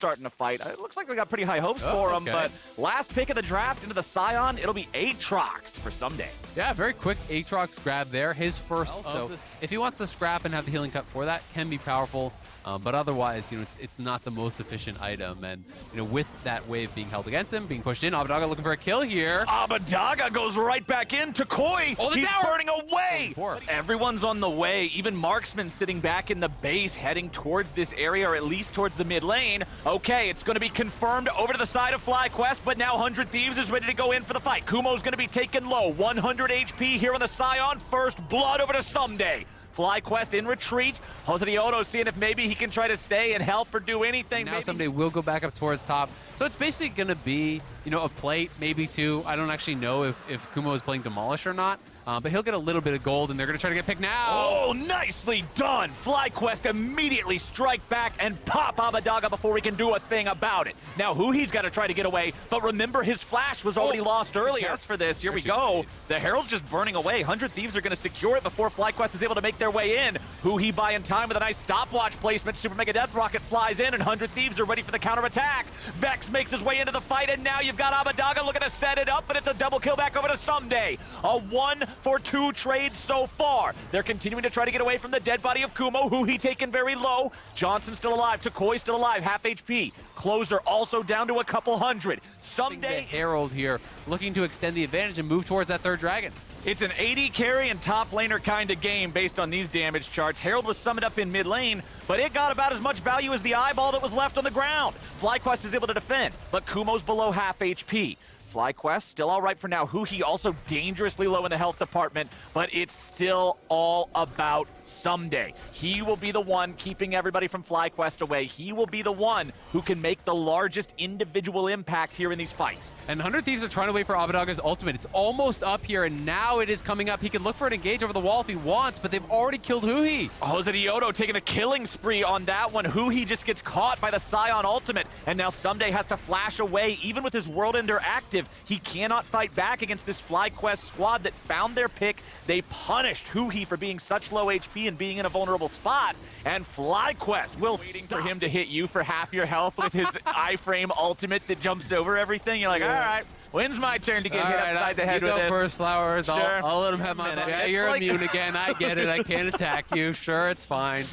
starting to fight. It looks like we got pretty high hopes for him, but last pick of the draft into the Scion, it'll be Aatrox for someday. Yeah, very quick Aatrox grab there. His first, so if he wants to scrap and have the healing cut for that, can be powerful. But otherwise, it's not the most efficient item. And, with that wave being held against him, being pushed in, Abbedagga looking for a kill here. Abbedagga goes right back in to Koi. Oh, He's tower. burning away. Everyone's on the way. Even Marksman sitting back in the base, heading towards this area, or at least towards the mid lane. Okay, it's going to be confirmed over to the side of FlyQuest, but now 100 Thieves is ready to go in for the fight. Kumo's going to be taken low. 100 HP here on the Scion. First blood over to Someday. FlyQuest in retreat. Joseoto seeing if maybe he can try to stay and help or do anything. Now Someday will go back up towards top. So it's basically going to be, a plate, maybe two. I don't actually know if Kumo is playing Demolish or not. But he'll get a little bit of gold, and they're going to try to get picked now. Oh, nicely done. FlyQuest immediately strike back and pop Abbedagga before we can do a thing about it. Now, Huhi's got to try to get away, but remember his flash was already lost earlier. For this, here we go. The Herald's just burning away. 100 Thieves are going to secure it before FlyQuest is able to make their way in. Huhi buying time with a nice stopwatch placement. Super Mega Death Rocket flies in, and 100 Thieves are ready for the counterattack. Vex makes his way into the fight, and now you've got Abbedagga looking to set it up, but it's a double kill back over to Someday. A 1-for-2 trade so far. They're continuing to try to get away from the dead body of Kumo, Huhi taken very low. Johnson still alive. Takoi still alive, half HP. Closer also down to a couple hundred. Someday Herald here looking to extend the advantage and move towards that third dragon. It's an AD carry and top laner kind of game based on these damage charts. Herald was summoned up in mid lane, but it got about as much value as the eyeball that was left on the ground. FlyQuest is able to defend, but Kumo's below half HP. FlyQuest still all right for now. Huhi also dangerously low in the health department, but it's still all about Someday. He will be the one keeping everybody from FlyQuest away. He will be the one who can make the largest individual impact here in these fights. And 100 Thieves are trying to wait for Abbedagga's ultimate. It's almost up here, and now it is coming up. He can look for an engage over the wall if he wants, but they've already killed Huhi. Joseoto taking a killing spree on that one. Huhi just gets caught by the Scion ultimate, and now Someday has to flash away. Even with his World Ender active, he cannot fight back against this FlyQuest squad that found their pick. They punished Huhi for being such low HP and being in a vulnerable spot, and FlyQuest will waiting for him to hit you for half your health with his iframe ultimate that jumps over everything. You're like, all right, when's my turn to get hit upside the head with it? You go first, Flowers. Sure. I'll let him have my money. Yeah, you're immune again. I get it. I can't attack you. Sure, it's fine.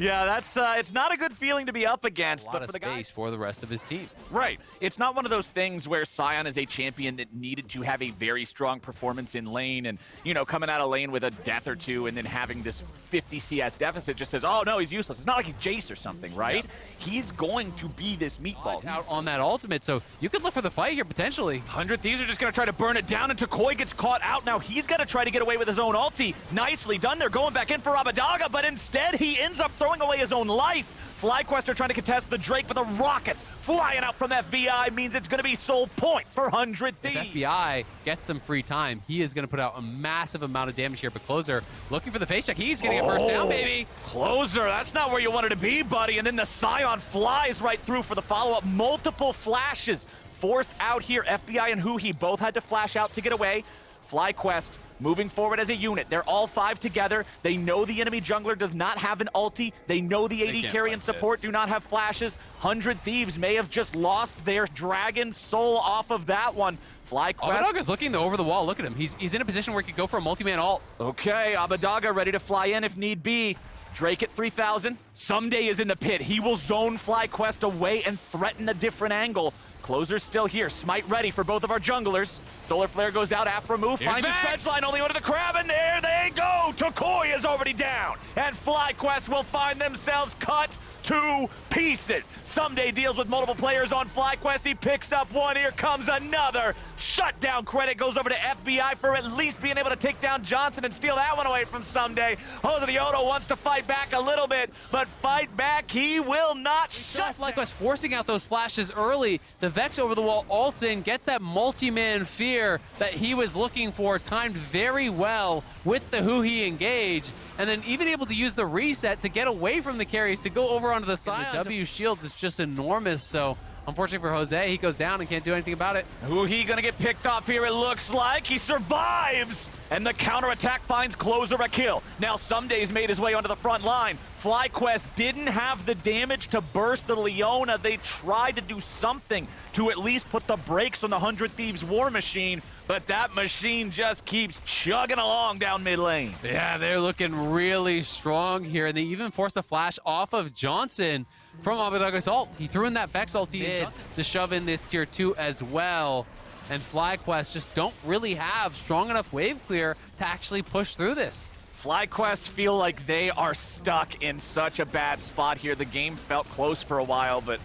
Yeah, that's it's not a good feeling to be up against. A lot of space for the rest of his team. Right. It's not one of those things where Scion is a champion that needed to have a very strong performance in lane and, coming out of lane with a death or two and then having this 50 CS deficit just says, oh, no, he's useless. It's not like he's Jace or something, right? Yeah. He's going to be this meatball. Out on that ultimate, so you could look for the fight here, potentially. 100 Thieves are just going to try to burn it down, and Takoi gets caught out. Now he's got to try to get away with his own ulti. Nicely done. They're going back in for Abbedagga, but instead he ends up throwing away his own life. FlyQuest are trying to contest the Drake, but the rockets flying out from FBI means it's going to be soul point for 100 Thieves. If FBI gets some free time, he is going to put out a massive amount of damage here, but Closer looking for the face check. He's going to get first down, baby. Closer, that's not where you wanted to be, buddy. And then the Scion flies right through for the follow-up. Multiple flashes forced out here. FBI and Huhi both had to flash out to get away. FlyQuest moving forward as a unit. They're all five together. They know the enemy jungler does not have an ulti. They know the AD carry and support do not have flashes. 100 Thieves may have just lost their dragon soul off of that one. FlyQuest. Abbedagga's looking over the wall. Look at him. He's in a position where he could go for a multi-man ult. Okay, Abbedagga ready to fly in if need be. Drake at 3,000. Someday is in the pit. He will zone FlyQuest away and threaten a different angle. Closer's still here. Smite ready for both of our junglers. Solar Flare goes out after move. Finds his fence line only under the crab, and there they go! Takoi is already down. And FlyQuest will find themselves cut to pieces. Someday deals with multiple players on FlyQuest. He picks up one. Here comes another. Shutdown credit goes over to FBI for at least being able to take down Johnson and steal that one away from Someday. Joseoto wants to fight back a little bit, but fight back he will not. FlyQuest forcing out those flashes early. The Vex over the wall ults in, gets that multi-man fear that he was looking for, timed very well with the Huhi engage, and then even able to use the reset to get away from the carries to go over onto the side. And the W shields is just enormous, so unfortunately for Jose, he goes down and can't do anything about it. Huhi gonna get picked off here, it looks like. He survives! and the counterattack finds Closer a kill. Now Somedays made his way onto the front line. FlyQuest didn't have the damage to burst the Leona. They tried to do something to at least put the brakes on the 100 Thieves war machine, but that machine just keeps chugging along down mid lane. Yeah, they're looking really strong here, and they even forced a flash off of Johnson from Abadaga's ult. He threw in that Vex ulti to shove in this tier 2 as well. And FlyQuest just don't really have strong enough wave clear to actually push through this. FlyQuest feel like they are stuck in such a bad spot here. The game felt close for a while, but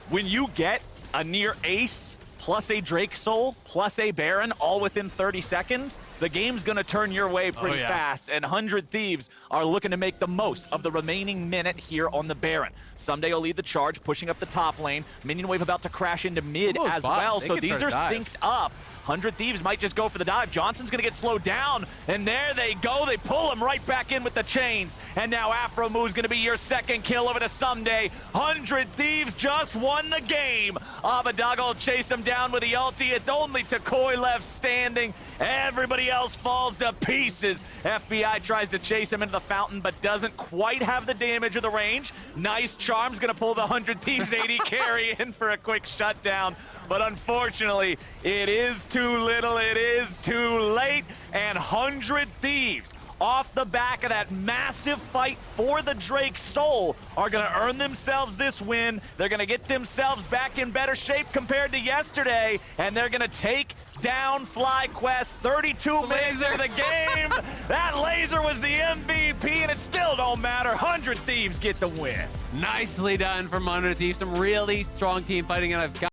when you get a near ace plus a Drake Soul plus a Baron all within 30 seconds, the game's gonna turn your way pretty fast, and 100 Thieves are looking to make the most of the remaining minute here on the Baron. Someday will lead the charge, pushing up the top lane. Minion wave about to crash into mid as well, so these are synced up. 100 Thieves might just go for the dive. Johnson's gonna get slowed down, and there they go. They pull him right back in with the chains, and now Afromu's gonna be your second kill over to Someday. 100 Thieves just won the game. Abadaga will chase him down with the ulti. It's only Takoi left standing. Everybody else falls to pieces. FBI tries to chase him into the fountain, but doesn't quite have the damage or the range. Nice charm's gonna pull the 100 Thieves AD carry in for a quick shutdown, but unfortunately, it is too little, it is too late, and 100 Thieves, off the back of that massive fight for the Drake Soul, are gonna earn themselves this win. They're gonna get themselves back in better shape compared to yesterday, and they're gonna take down FlyQuest. 32 minutes into the game. That laser was the MVP, and it still don't matter. 100 Thieves get the win. Nicely done from 100 Thieves. Some really strong team fighting, and I've got